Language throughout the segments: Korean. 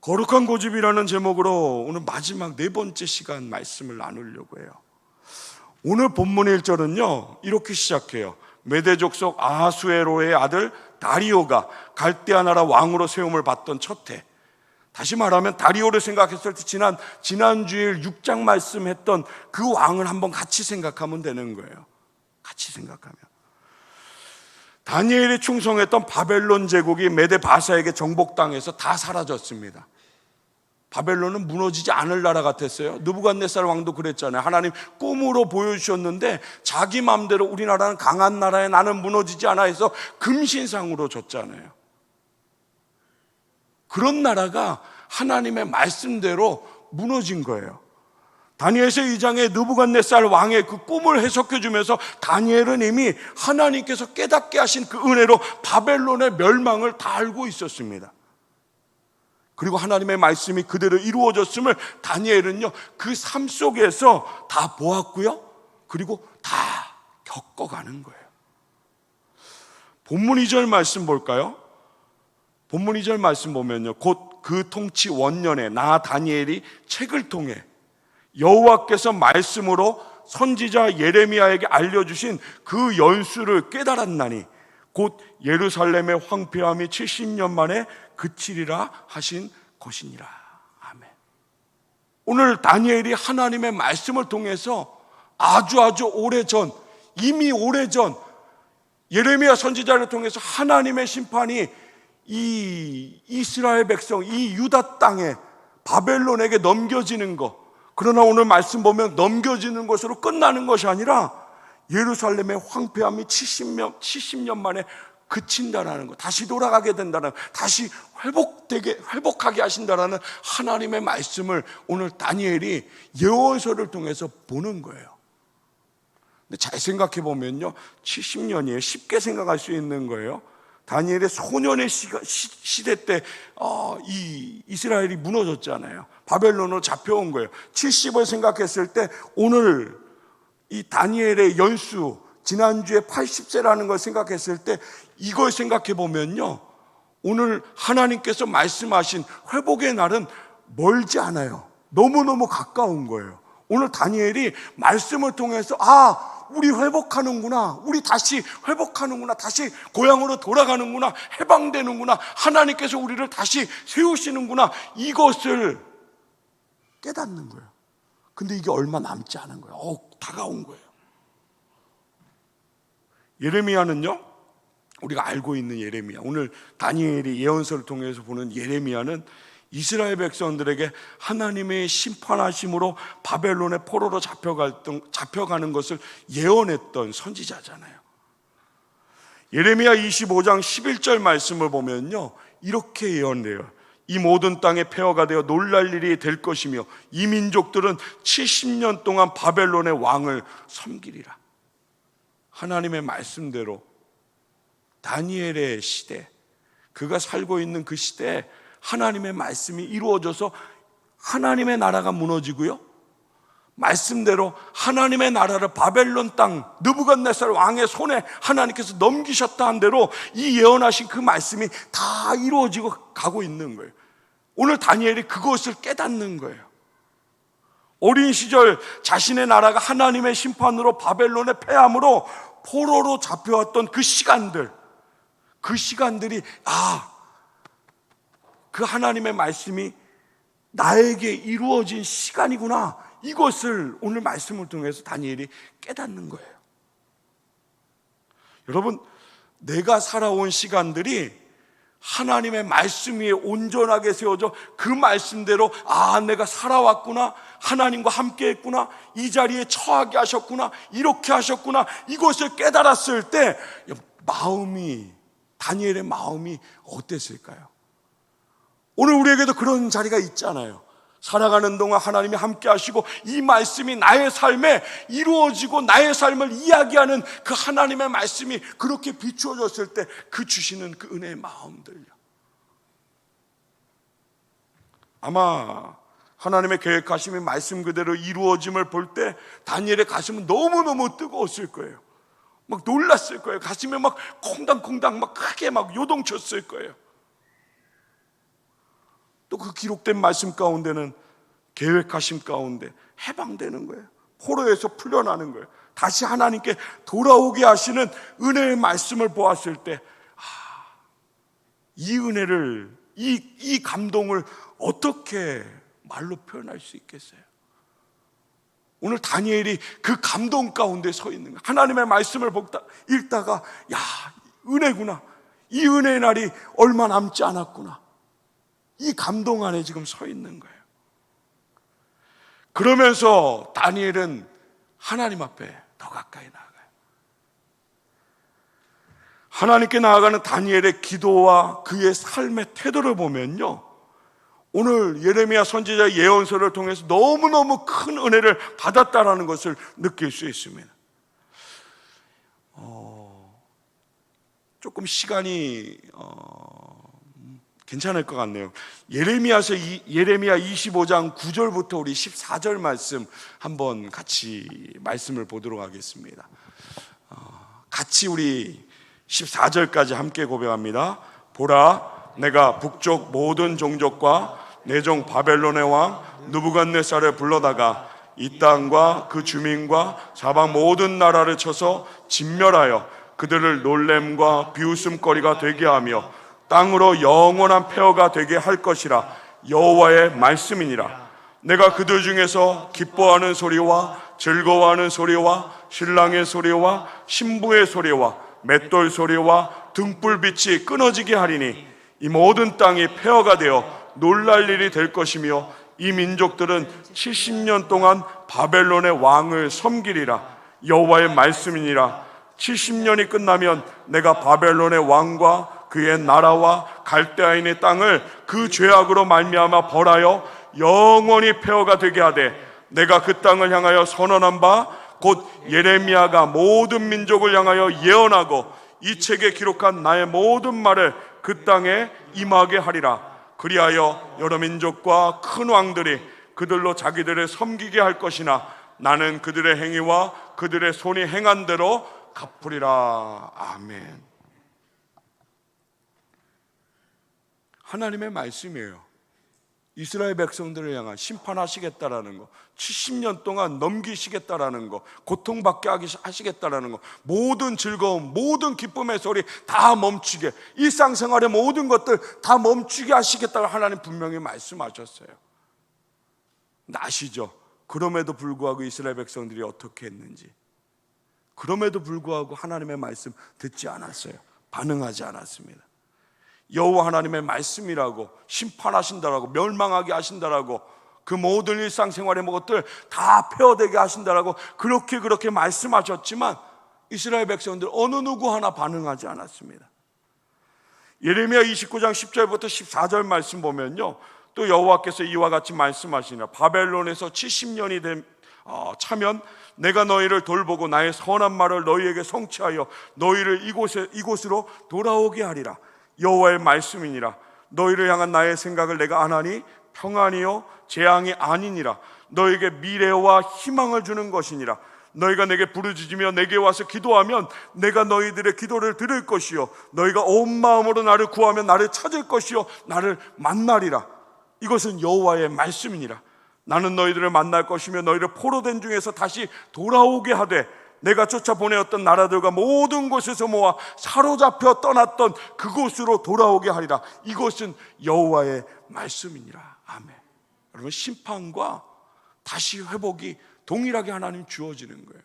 거룩한 고집이라는 제목으로 오늘 마지막 네 번째 시간 말씀을 나누려고 해요. 오늘 본문의 1절은요 이렇게 시작해요. 메대 족속 아하수에로의 아들 다리오가 갈대아 나라 왕으로 세움을 받던 첫 해. 다시 말하면 다리오를 생각했을 때 지난 주일 6장 말씀했던 그 왕을 한번 같이 생각하면 되는 거예요. 같이 생각하면 다니엘이 충성했던 바벨론 제국이 메대 바사에게 정복당해서 다 사라졌습니다. 바벨론은 무너지지 않을 나라 같았어요. 느부갓네살 왕도 그랬잖아요. 하나님 꿈으로 보여주셨는데 자기 마음대로 우리나라는 강한 나라에 나는 무너지지 않아 해서 금신상으로 줬잖아요. 그런 나라가 하나님의 말씀대로 무너진 거예요. 다니엘서 2장에 느부갓네살 왕의 그 꿈을 해석해 주면서 다니엘은 이미 하나님께서 깨닫게 하신 그 은혜로 바벨론의 멸망을 다 알고 있었습니다. 그리고 하나님의 말씀이 그대로 이루어졌음을 다니엘은요 그 삶 속에서 다 보았고요, 그리고 다 겪어가는 거예요. 본문 2절 말씀 볼까요? 본문 2절 말씀 보면요, 곧 그 통치 원년에 나 다니엘이 책을 통해 여호와께서 말씀으로 선지자 예레미야에게 알려주신 그 연수를 깨달았나니 곧 예루살렘의 황폐함이 70년 만에 그치리라 하신 것이니라. 아멘. 오늘 다니엘이 하나님의 말씀을 통해서 아주 오래전, 이미 오래전 예레미야 선지자를 통해서 하나님의 심판이 이 이스라엘 백성, 이 유다 땅에 바벨론에게 넘겨지는 것, 그러나 오늘 말씀 보면 넘겨지는 것으로 끝나는 것이 아니라 예루살렘의 황폐함이 70년 만에 그친다라는 것, 다시 돌아가게 된다는, 다시 회복하게 하신다라는 하나님의 말씀을 오늘 다니엘이 예언서를 통해서 보는 거예요. 근데 잘 생각해 보면요, 70년이에요. 쉽게 생각할 수 있는 거예요. 다니엘의 소년의 시대 때 이 이스라엘이 무너졌잖아요. 바벨론으로 잡혀온 거예요. 70을 생각했을 때 오늘 이 다니엘의 연수, 지난주에 80세라는 걸 생각했을 때 이걸 생각해 보면요, 오늘 하나님께서 말씀하신 회복의 날은 멀지 않아요. 너무너무 가까운 거예요. 오늘 다니엘이 말씀을 통해서 우리 회복하는구나, 우리 다시 회복하는구나, 다시 고향으로 돌아가는구나, 해방되는구나, 하나님께서 우리를 다시 세우시는구나, 이것을 깨닫는 거예요. 근데 이게 얼마 남지 않은 거예요. 다가온 거예요. 예레미야는요, 우리가 알고 있는 예레미야, 오늘 다니엘이 예언서를 통해서 보는 예레미야는 이스라엘 백성들에게 하나님의 심판하심으로 바벨론의 포로로 잡혀가는 것을 예언했던 선지자잖아요. 예레미야 25장 11절 말씀을 보면요, 이렇게 예언돼요. 이 모든 땅에 폐허가 되어 놀랄 일이 될 것이며 이 민족들은 70년 동안 바벨론의 왕을 섬기리라. 하나님의 말씀대로 다니엘의 시대, 그가 살고 있는 그 시대에 하나님의 말씀이 이루어져서 하나님의 나라가 무너지고요, 말씀대로 하나님의 나라를 바벨론 땅 느부갓네살 왕의 손에 하나님께서 넘기셨다 한 대로 이 예언하신 그 말씀이 다 이루어지고 가고 있는 거예요. 오늘 다니엘이 그것을 깨닫는 거예요. 어린 시절 자신의 나라가 하나님의 심판으로 바벨론의 패함으로 포로로 잡혀왔던 그 시간들이 그 하나님의 말씀이 나에게 이루어진 시간이구나, 이것을 오늘 말씀을 통해서 다니엘이 깨닫는 거예요. 여러분, 내가 살아온 시간들이 하나님의 말씀 위에 온전하게 세워져 그 말씀대로 내가 살아왔구나, 하나님과 함께 했구나, 이 자리에 처하게 하셨구나, 이렇게 하셨구나, 이것을 깨달았을 때 다니엘의 마음이 어땠을까요? 오늘 우리에게도 그런 자리가 있잖아요. 살아가는 동안 하나님이 함께 하시고 이 말씀이 나의 삶에 이루어지고 나의 삶을 이야기하는 그 하나님의 말씀이 그렇게 비추어졌을 때 그 주시는 그 은혜의 마음들요, 아마 하나님의 계획하심이 말씀 그대로 이루어짐을 볼 때 다니엘의 가슴은 너무너무 뜨거웠을 거예요. 막 놀랐을 거예요. 가슴에 막 콩당콩당 막 크게 막 요동쳤을 거예요. 또 그 기록된 말씀 가운데는 계획하심 가운데 해방되는 거예요. 포로에서 풀려나는 거예요. 다시 하나님께 돌아오게 하시는 은혜의 말씀을 보았을 때, 이 은혜를, 이 감동을 어떻게 말로 표현할 수 있겠어요? 오늘 다니엘이 그 감동 가운데 서 있는 거예요. 하나님의 말씀을 읽다가, 야, 은혜구나. 이 은혜의 날이 얼마 남지 않았구나. 이 감동 안에 지금 서 있는 거예요. 그러면서 다니엘은 하나님 앞에 더 가까이 나아가요. 하나님께 나아가는 다니엘의 기도와 그의 삶의 태도를 보면요, 오늘 예레미야 선지자의 예언서를 통해서 너무너무 큰 은혜를 받았다라는 것을 느낄 수 있습니다. 조금 시간이 괜찮을 것 같네요. 예레미야 25장 9절부터 우리 14절 말씀 한번 같이 말씀을 보도록 하겠습니다. 같이 우리 14절까지 함께 고백합니다. 보라, 내가 북쪽 모든 종족과 내 종 바벨론의 왕 느부갓네살을 불러다가 이 땅과 그 주민과 사방 모든 나라를 쳐서 진멸하여 그들을 놀램과 비웃음거리가 되게 하며 땅으로 영원한 폐허가 되게 할 것이라. 여호와의 말씀이니라. 내가 그들 중에서 기뻐하는 소리와 즐거워하는 소리와 신랑의 소리와 신부의 소리와 맷돌 소리와 등불빛이 끊어지게 하리니 이 모든 땅이 폐허가 되어 놀랄 일이 될 것이며 이 민족들은 70년 동안 바벨론의 왕을 섬기리라. 여호와의 말씀이니라. 70년이 끝나면 내가 바벨론의 왕과 그의 나라와 갈대아인의 땅을 그 죄악으로 말미암아 벌하여 영원히 폐허가 되게 하되, 내가 그 땅을 향하여 선언한 바 곧 예레미야가 모든 민족을 향하여 예언하고 이 책에 기록한 나의 모든 말을 그 땅에 임하게 하리라. 그리하여 여러 민족과 큰 왕들이 그들로 자기들을 섬기게 할 것이나 나는 그들의 행위와 그들의 손이 행한 대로 갚으리라. 아멘. 하나님의 말씀이에요. 이스라엘 백성들을 향한 심판하시겠다라는 거, 70년 동안 넘기시겠다라는 거, 고통받게 하시겠다라는 거, 모든 즐거움, 모든 기쁨의 소리 다 멈추게, 일상생활의 모든 것들 다 멈추게 하시겠다고 하나님 분명히 말씀하셨어요. 근데 아시죠? 그럼에도 불구하고 이스라엘 백성들이 어떻게 했는지. 그럼에도 불구하고 하나님의 말씀 듣지 않았어요. 반응하지 않았습니다. 여호와 하나님의 말씀이라고, 심판하신다라고, 멸망하게 하신다라고, 그 모든 일상생활의 것들 다 폐허되게 하신다라고 그렇게 말씀하셨지만 이스라엘 백성들 어느 누구 하나 반응하지 않았습니다. 예레미야 29장 10절부터 14절 말씀 보면요, 또 여호와께서 이와 같이 말씀하시니라. 바벨론에서 70년이 차면 내가 너희를 돌보고 나의 선한 말을 너희에게 성취하여 너희를 이곳으로 돌아오게 하리라. 여호와의 말씀이니라. 너희를 향한 나의 생각을 내가 아나니 평안이요 재앙이 아니니라. 너에게 미래와 희망을 주는 것이니라. 너희가 내게 부르짖으며 내게 와서 기도하면 내가 너희들의 기도를 들을 것이요 너희가 온 마음으로 나를 구하면 나를 찾을 것이요 나를 만나리라. 이것은 여호와의 말씀이니라. 나는 너희들을 만날 것이며 너희를 포로된 중에서 다시 돌아오게 하되 내가 쫓아보내었던 나라들과 모든 곳에서 모아 사로잡혀 떠났던 그곳으로 돌아오게 하리라. 이것은 여호와의 말씀이니라. 아멘. 여러분, 심판과 다시 회복이 동일하게 하나님 주어지는 거예요.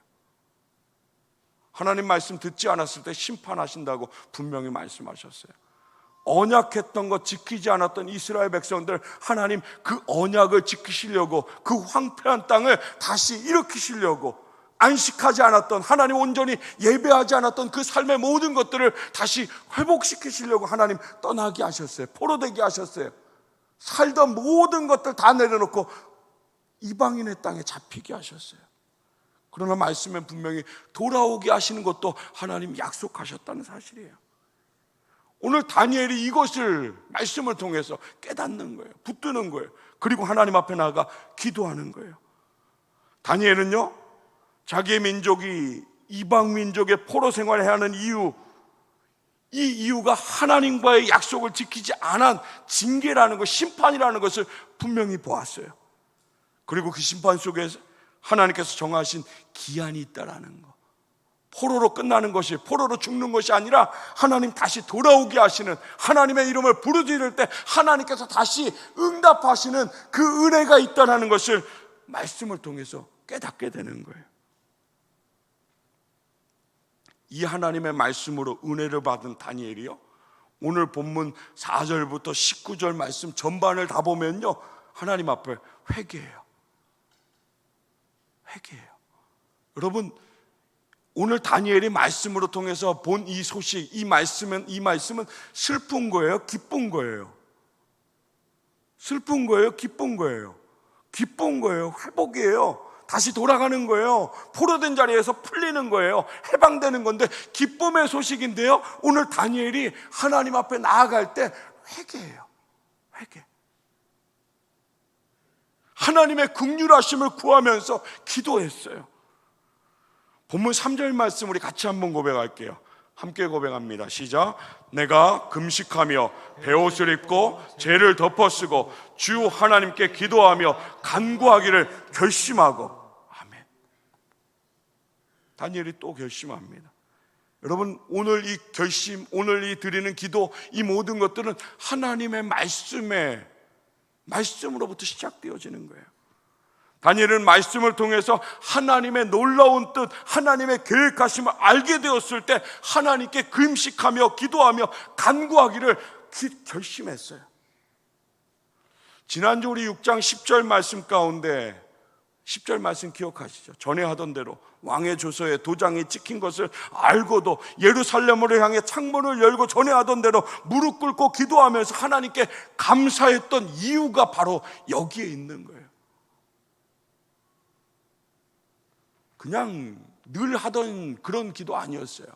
하나님 말씀 듣지 않았을 때 심판하신다고 분명히 말씀하셨어요. 언약했던 것 지키지 않았던 이스라엘 백성들, 하나님 그 언약을 지키시려고, 그 황폐한 땅을 다시 일으키시려고, 안식하지 않았던, 하나님 온전히 예배하지 않았던 그 삶의 모든 것들을 다시 회복시키시려고 하나님 떠나게 하셨어요. 포로되게 하셨어요. 살던 모든 것들 다 내려놓고 이방인의 땅에 잡히게 하셨어요. 그러나 말씀에 분명히 돌아오게 하시는 것도 하나님 약속하셨다는 사실이에요. 오늘 다니엘이 이것을 말씀을 통해서 깨닫는 거예요. 붙드는 거예요. 그리고 하나님 앞에 나아가 기도하는 거예요. 다니엘은요, 자기의 민족이 이방 민족의 포로 생활을 해야 하는 이유, 이 이유가 하나님과의 약속을 지키지 않은 징계라는 것, 심판이라는 것을 분명히 보았어요. 그리고 그 심판 속에 하나님께서 정하신 기한이 있다라는 것. 포로로 끝나는 것이, 포로로 죽는 것이 아니라 하나님 다시 돌아오게 하시는, 하나님의 이름을 부르짖을 때 하나님께서 다시 응답하시는 그 은혜가 있다는 것을 말씀을 통해서 깨닫게 되는 거예요. 이 하나님의 말씀으로 은혜를 받은 다니엘이요, 오늘 본문 4절부터 19절 말씀 전반을 다 보면요, 하나님 앞에 회개해요. 여러분, 오늘 다니엘이 말씀으로 통해서 본 이 소식, 이 말씀은 슬픈 거예요? 기쁜 거예요? 슬픈 거예요? 기쁜 거예요? 기쁜 거예요. 회복이에요. 다시 돌아가는 거예요. 포로된 자리에서 풀리는 거예요. 해방되는 건데 기쁨의 소식인데요, 오늘 다니엘이 하나님 앞에 나아갈 때 회개해요. 회개. 하나님의 긍휼하심을 구하면서 기도했어요. 본문 3절 말씀 우리 같이 한번 고백할게요. 함께 고백합니다. 시작. 내가 금식하며 베옷을 입고 죄를 덮어쓰고 주 하나님께 기도하며 간구하기를 결심하고. 아멘. 다니엘이 또 결심합니다. 여러분, 오늘 이 결심, 오늘 이 드리는 기도, 이 모든 것들은 하나님의 말씀으로부터 시작되어지는 거예요. 다니엘은 말씀을 통해서 하나님의 놀라운 뜻, 하나님의 계획하심을 알게 되었을 때 하나님께 금식하며 기도하며 간구하기를 결심했어요. 지난주 우리 6장 10절 말씀 가운데 10절 말씀 기억하시죠? 전에 하던 대로 왕의 조서에 도장이 찍힌 것을 알고도 예루살렘으로 향해 창문을 열고 전에 하던 대로 무릎 꿇고 기도하면서 하나님께 감사했던 이유가 바로 여기에 있는 거예요. 그냥 늘 하던 그런 기도 아니었어요.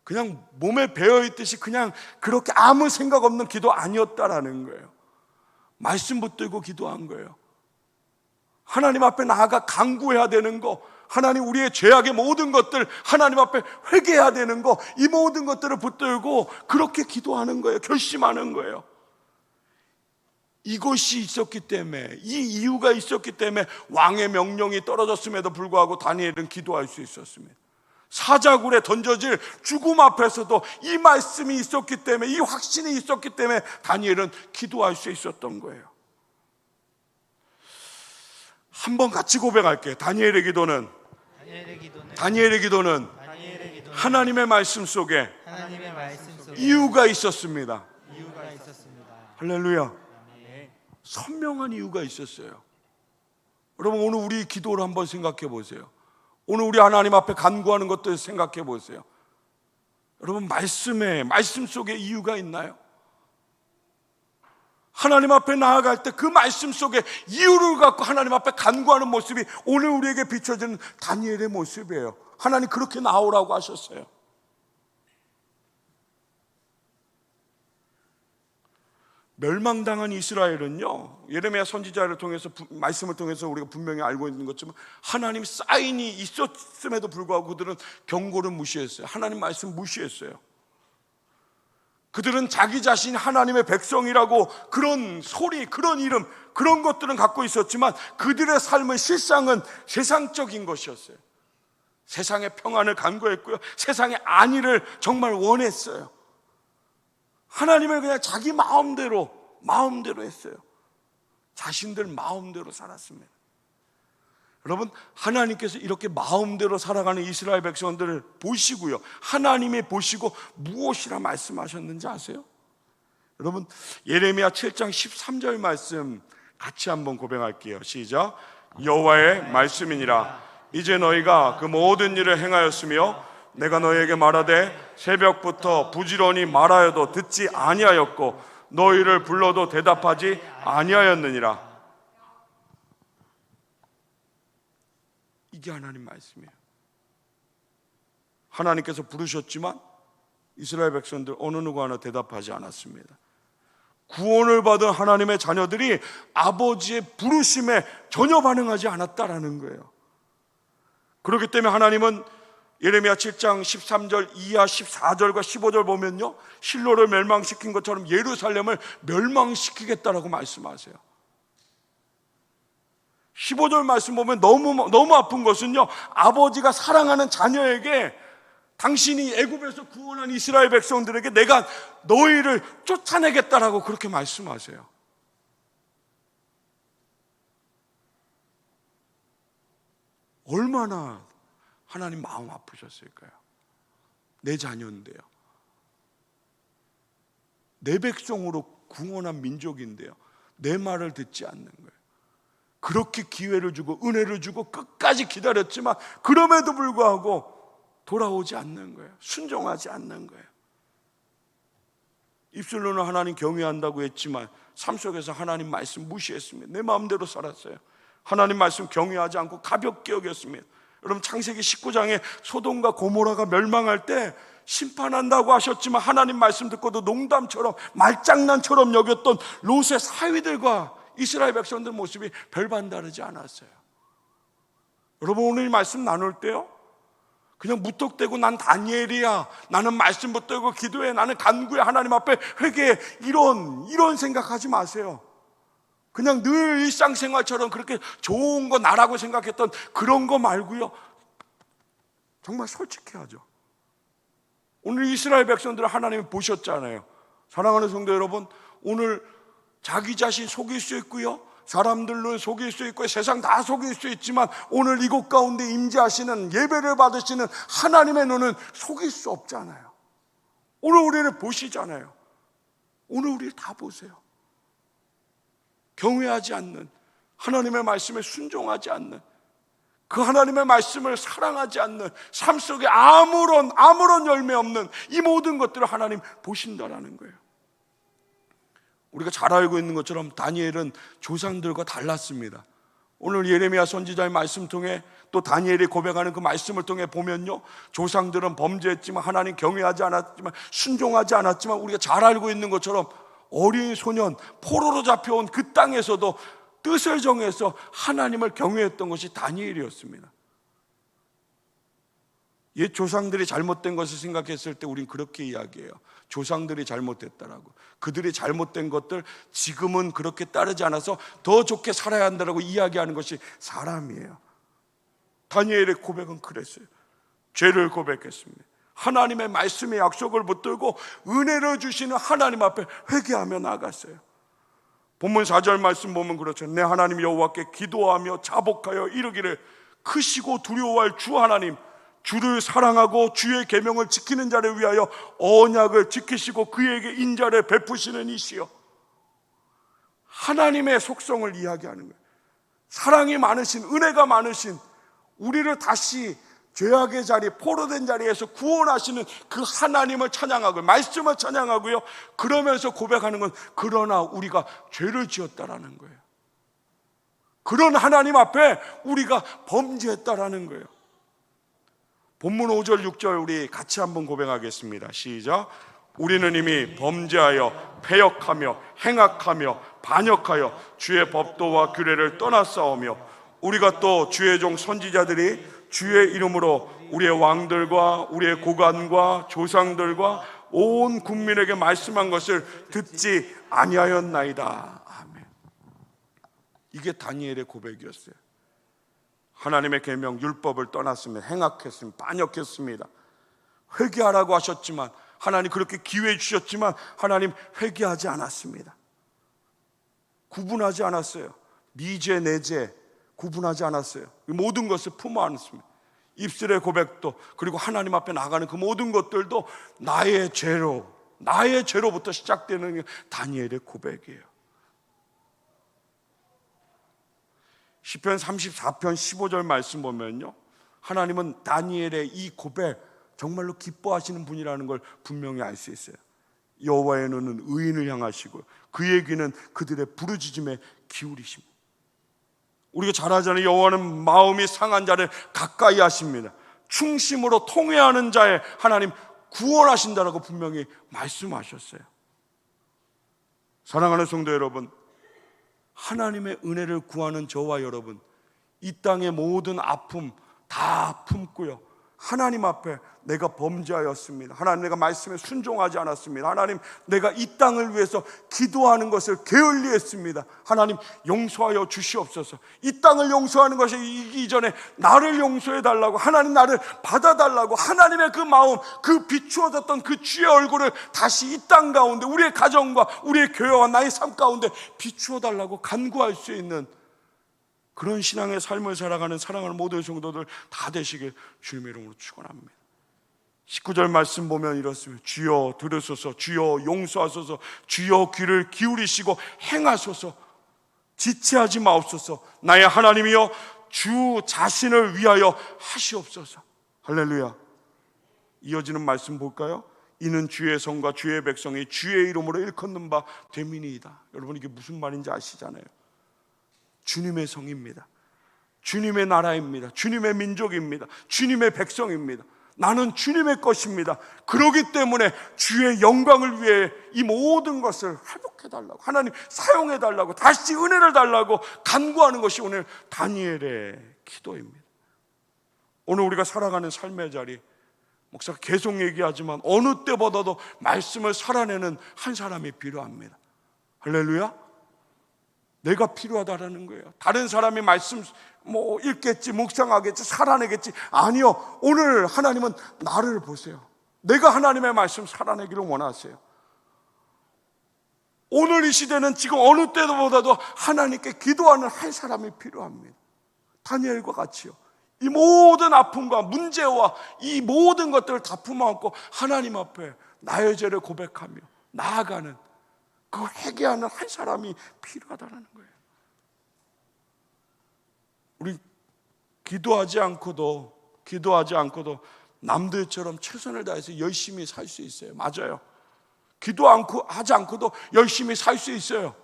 그냥 몸에 배어있듯이 그냥 그렇게 아무 생각 없는 기도 아니었다라는 거예요. 말씀 붙들고 기도한 거예요. 하나님 앞에 나아가 간구해야 되는 거, 하나님 우리의 죄악의 모든 것들 하나님 앞에 회개해야 되는 거, 이 모든 것들을 붙들고 그렇게 기도하는 거예요. 결심하는 거예요. 이것이 있었기 때문에, 이 이유가 있었기 때문에 왕의 명령이 떨어졌음에도 불구하고 다니엘은 기도할 수 있었습니다. 사자굴에 던져질 죽음 앞에서도 이 말씀이 있었기 때문에, 이 확신이 있었기 때문에 다니엘은 기도할 수 있었던 거예요. 한번 같이 고백할게요. 다니엘의 기도는 하나님의 말씀 속에 이유가 있었습니다. 할렐루야. 선명한 이유가 있었어요. 여러분, 오늘 우리 기도를 한번 생각해 보세요. 오늘 우리 하나님 앞에 간구하는 것들 생각해 보세요. 여러분, 말씀 속에 이유가 있나요? 하나님 앞에 나아갈 때 그 말씀 속에 이유를 갖고 하나님 앞에 간구하는 모습이 오늘 우리에게 비춰지는 다니엘의 모습이에요. 하나님 그렇게 나오라고 하셨어요. 멸망당한 이스라엘은요, 예레미야 선지자를 통해서 말씀을 통해서 우리가 분명히 알고 있는 것처럼 하나님 사인이 있었음에도 불구하고 그들은 경고를 무시했어요. 하나님 말씀 무시했어요. 그들은 자기 자신이 하나님의 백성이라고 그런 소리, 그런 이름, 그런 것들은 갖고 있었지만 그들의 삶은 실상은 세상적인 것이었어요. 세상의 평안을 간구했고요, 세상의 안위를 정말 원했어요. 하나님을 그냥 자기 마음대로 했어요. 자신들 마음대로 살았습니다. 여러분, 하나님께서 이렇게 마음대로 살아가는 이스라엘 백성들을 보시고요, 하나님이 보시고 무엇이라 말씀하셨는지 아세요? 여러분, 예레미야 7장 13절 말씀 같이 한번 고백할게요. 시작. 여호와의 말씀이니라. 이제 너희가 그 모든 일을 행하였으며 내가 너희에게 말하되 새벽부터 부지런히 말하여도 듣지 아니하였고 너희를 불러도 대답하지 아니하였느니라. 이게 하나님 말씀이에요. 하나님께서 부르셨지만 이스라엘 백성들 어느 누구 하나 대답하지 않았습니다. 구원을 받은 하나님의 자녀들이 아버지의 부르심에 전혀 반응하지 않았다라는 거예요. 그렇기 때문에 하나님은 예레미야 7장 13절 이하 14절과 15절 보면요, 실로를 멸망시킨 것처럼 예루살렘을 멸망시키겠다라고 말씀하세요. 15절 말씀 보면 너무 아픈 것은요, 아버지가 사랑하는 자녀에게 당신이 애굽에서 구원한 이스라엘 백성들에게 내가 너희를 쫓아내겠다라고 그렇게 말씀하세요. 얼마나 하나님 마음 아프셨을까요? 내 자녀인데요, 내 백성으로 구원한 민족인데요, 내 말을 듣지 않는 거예요. 그렇게 기회를 주고 은혜를 주고 끝까지 기다렸지만 그럼에도 불구하고 돌아오지 않는 거예요. 순종하지 않는 거예요. 입술로는 하나님 경외한다고 했지만 삶 속에서 하나님 말씀 무시했습니다. 내 마음대로 살았어요. 하나님 말씀 경외하지 않고 가볍게 여겼습니다. 여러분, 창세기 19장에 소돔과 고모라가 멸망할 때 심판한다고 하셨지만 하나님 말씀 듣고도 농담처럼 말장난처럼 여겼던 롯의 사위들과 이스라엘 백성들 모습이 별반 다르지 않았어요. 여러분, 오늘 이 말씀 나눌 때요, 그냥 무턱대고 난 다니엘이야, 나는 말씀 붙들고 기도해, 나는 간구해, 하나님 앞에 회개해, 이런 생각하지 마세요. 그냥 늘 일상생활처럼 그렇게 좋은 거 나라고 생각했던 그런 거 말고요, 정말 솔직해야죠. 오늘 이스라엘 백성들을 하나님이 보셨잖아요. 사랑하는 성도 여러분, 오늘 자기 자신 속일 수 있고요, 사람들로 속일 수 있고 세상 다 속일 수 있지만 오늘 이곳 가운데 임재하시는, 예배를 받으시는 하나님의 눈은 속일 수 없잖아요. 오늘 우리를 보시잖아요. 오늘 우리를 다 보세요. 경외하지 않는, 하나님의 말씀에 순종하지 않는, 그 하나님의 말씀을 사랑하지 않는 삶 속에 아무런 열매 없는 이 모든 것들을 하나님 보신다라는 거예요. 우리가 잘 알고 있는 것처럼 다니엘은 조상들과 달랐습니다. 오늘 예레미야 선지자의 말씀 통해 또 다니엘이 고백하는 그 말씀을 통해 보면요, 조상들은 범죄했지만 하나님 경외하지 않았지만 순종하지 않았지만 우리가 잘 알고 있는 것처럼 어린 소년 포로로 잡혀온 그 땅에서도 뜻을 정해서 하나님을 경외했던 것이 다니엘이었습니다. 옛 조상들이 잘못된 것을 생각했을 때 우린 그렇게 이야기해요. 조상들이 잘못됐다라고. 그들이 잘못된 것들 지금은 그렇게 따르지 않아서 더 좋게 살아야 한다라고 이야기하는 것이 사람이에요. 다니엘의 고백은 그랬어요. 죄를 고백했습니다. 하나님의 말씀의 약속을 붙들고 은혜를 주시는 하나님 앞에 회개하며 나갔어요. 본문 4절 말씀 보면 그렇죠. 내 하나님 여호와께 기도하며 자복하여 이르기를, 크시고 두려워할 주 하나님, 주를 사랑하고 주의 계명을 지키는 자를 위하여 언약을 지키시고 그에게 인자를 베푸시는 이시여. 하나님의 속성을 이야기하는 거예요. 사랑이 많으신, 은혜가 많으신, 우리를 다시 죄악의 자리, 포로된 자리에서 구원하시는 그 하나님을 찬양하고 말씀을 찬양하고요, 그러면서 고백하는 건 그러나 우리가 죄를 지었다라는 거예요. 그런 하나님 앞에 우리가 범죄했다라는 거예요. 본문 5절 6절 우리 같이 한번 고백하겠습니다. 시작. 우리는 이미 범죄하여 패역하며 행악하며 반역하여 주의 법도와 규례를 떠났사오며 우리가 또 주의 종 선지자들이 주의 이름으로 우리의 왕들과 우리의 고관과 조상들과 온 국민에게 말씀한 것을 듣지 아니하였나이다. 아멘. 이게 다니엘의 고백이었어요. 하나님의 계명 율법을 떠났습니다. 행악했습니다. 반역했습니다. 회개하라고 하셨지만, 하나님 그렇게 기회 주셨지만 하나님 회개하지 않았습니다. 구분하지 않았어요. 미죄 내죄 구분하지 않았어요. 모든 것을 품어 안았습니다. 입술의 고백도, 그리고 하나님 앞에 나가는 그 모든 것들도 나의 죄로부터 시작되는 게 다니엘의 고백이에요. 시편 34편 15절 말씀 보면요, 하나님은 다니엘의 이 고백 정말로 기뻐하시는 분이라는 걸 분명히 알 수 있어요. 여호와의 눈은 의인을 향하시고 그의 귀는 그들의 부르짖음에 기울이십니다. 우리가 잘 알잖아요. 여호와는 마음이 상한 자를 가까이 하십니다. 충심으로 통회하는 자의 하나님 구원하신다라고 분명히 말씀하셨어요. 사랑하는 성도 여러분, 하나님의 은혜를 구하는 저와 여러분, 이 땅의 모든 아픔 다 품고요, 하나님 앞에 내가 범죄하였습니다. 하나님, 내가 말씀에 순종하지 않았습니다. 하나님, 내가 이 땅을 위해서 기도하는 것을 게을리했습니다. 하나님, 용서하여 주시옵소서. 이 땅을 용서하는 것이 이전에 나를 용서해 달라고, 하나님 나를 받아달라고, 하나님의 그 마음, 그 비추어졌던 그 주의 얼굴을 다시 이 땅 가운데, 우리의 가정과 우리의 교회와 나의 삶 가운데 비추어 달라고 간구할 수 있는 그런 신앙의 삶을 살아가는 사랑하는 모든 성도들 다 되시길 주님의 이름으로 축원합니다. 19절 말씀 보면 이렇습니다. 주여 들으소서, 주여 용서하소서, 주여 귀를 기울이시고 행하소서, 지체하지 마옵소서. 나의 하나님이여, 주 자신을 위하여 하시옵소서. 할렐루야. 이어지는 말씀 볼까요? 이는 주의 성과 주의 백성이 주의 이름으로 일컫는 바 되민이이다. 여러분, 이게 무슨 말인지 아시잖아요. 주님의 성입니다. 주님의 나라입니다. 주님의 민족입니다. 주님의 백성입니다. 나는 주님의 것입니다. 그렇기 때문에 주의 영광을 위해 이 모든 것을 회복해달라고, 하나님 사용해달라고, 다시 은혜를 달라고 간구하는 것이 오늘 다니엘의 기도입니다. 오늘 우리가 살아가는 삶의 자리, 목사가 계속 얘기하지만 어느 때보다도 말씀을 살아내는 한 사람이 필요합니다. 할렐루야. 내가 필요하다라는 거예요. 다른 사람이 말씀 읽겠지, 묵상하겠지, 살아내겠지. 아니요, 오늘 하나님은 나를 보세요. 내가 하나님의 말씀 살아내기를 원하세요. 오늘 이 시대는 지금 어느 때보다도 하나님께 기도하는 한 사람이 필요합니다. 다니엘과 같이요. 이 모든 아픔과 문제와 이 모든 것들을 다 품어안고 하나님 앞에 나의 죄를 고백하며 나아가는, 그 회개하는 한 사람이 필요하다는 거예요. 우리 기도하지 않고도 남들처럼 최선을 다해서 열심히 살 수 있어요. 맞아요. 하지 않고도 열심히 살 수 있어요.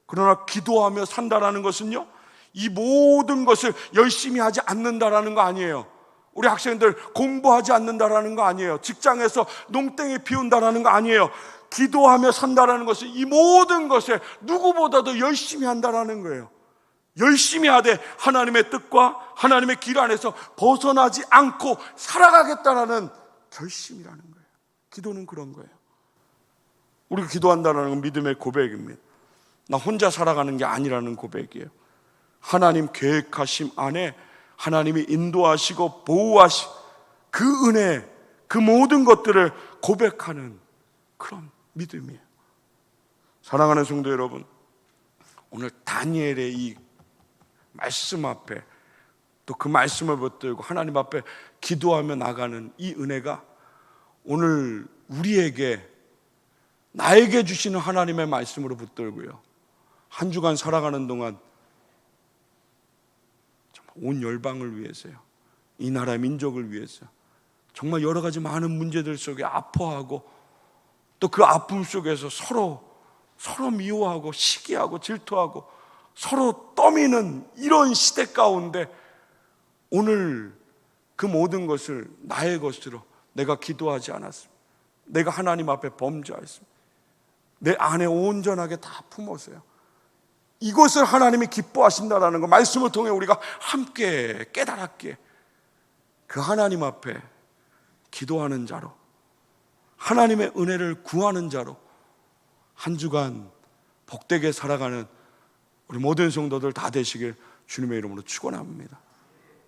그러나 기도하며 산다라는 것은요, 이 모든 것을 열심히 하지 않는다라는 거 아니에요. 우리 학생들 공부하지 않는다라는 거 아니에요. 직장에서 농땡이 피운다라는 거 아니에요. 기도하며 산다라는 것은 이 모든 것을 누구보다도 열심히 한다라는 거예요. 열심히 하되 하나님의 뜻과 하나님의 길 안에서 벗어나지 않고 살아가겠다라는 결심이라는 거예요. 기도는 그런 거예요. 우리가 기도한다는 건 믿음의 고백입니다. 나 혼자 살아가는 게 아니라는 고백이에요. 하나님 계획하심 안에 하나님이 인도하시고 보호하시 그 은혜, 그 모든 것들을 고백하는 그런 믿음이에요. 사랑하는 성도 여러분, 오늘 다니엘의 이 말씀 앞에 또 그 말씀을 붙들고 하나님 앞에 기도하며 나가는 이 은혜가 오늘 우리에게, 나에게 주시는 하나님의 말씀으로 붙들고요, 한 주간 살아가는 동안 정말 온 열방을 위해서요, 이 나라 민족을 위해서 정말 여러 가지 많은 문제들 속에 아파하고 또 그 아픔 속에서 서로 미워하고 시기하고 질투하고 서로 떠미는 이런 시대 가운데 오늘 그 모든 것을 나의 것으로, 내가 기도하지 않았습니다. 내가 하나님 앞에 범죄했습니다. 내 안에 온전하게 다 품었어요. 이것을 하나님이 기뻐하신다라는 거 말씀을 통해 우리가 함께 깨달았기에 그 하나님 앞에 기도하는 자로, 하나님의 은혜를 구하는 자로 한 주간 복되게 살아가는 우리 모든 성도들 다 되시길 주님의 이름으로 축원합니다.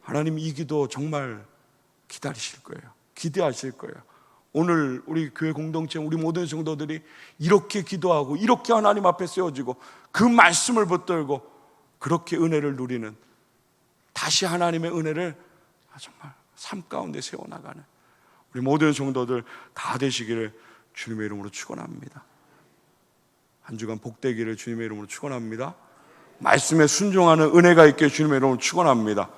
하나님 이 기도 정말 기다리실 거예요. 기대하실 거예요. 오늘 우리 교회 공동체, 우리 모든 성도들이 이렇게 기도하고 이렇게 하나님 앞에 세워지고 그 말씀을 붙들고 그렇게 은혜를 누리는, 다시 하나님의 은혜를 정말 삶 가운데 세워나가는 우리 모든 성도들 다 되시기를 주님의 이름으로 축원합니다. 한 주간 복되기를 주님의 이름으로 축원합니다. 말씀에 순종하는 은혜가 있게 주님의 이름으로 축원합니다.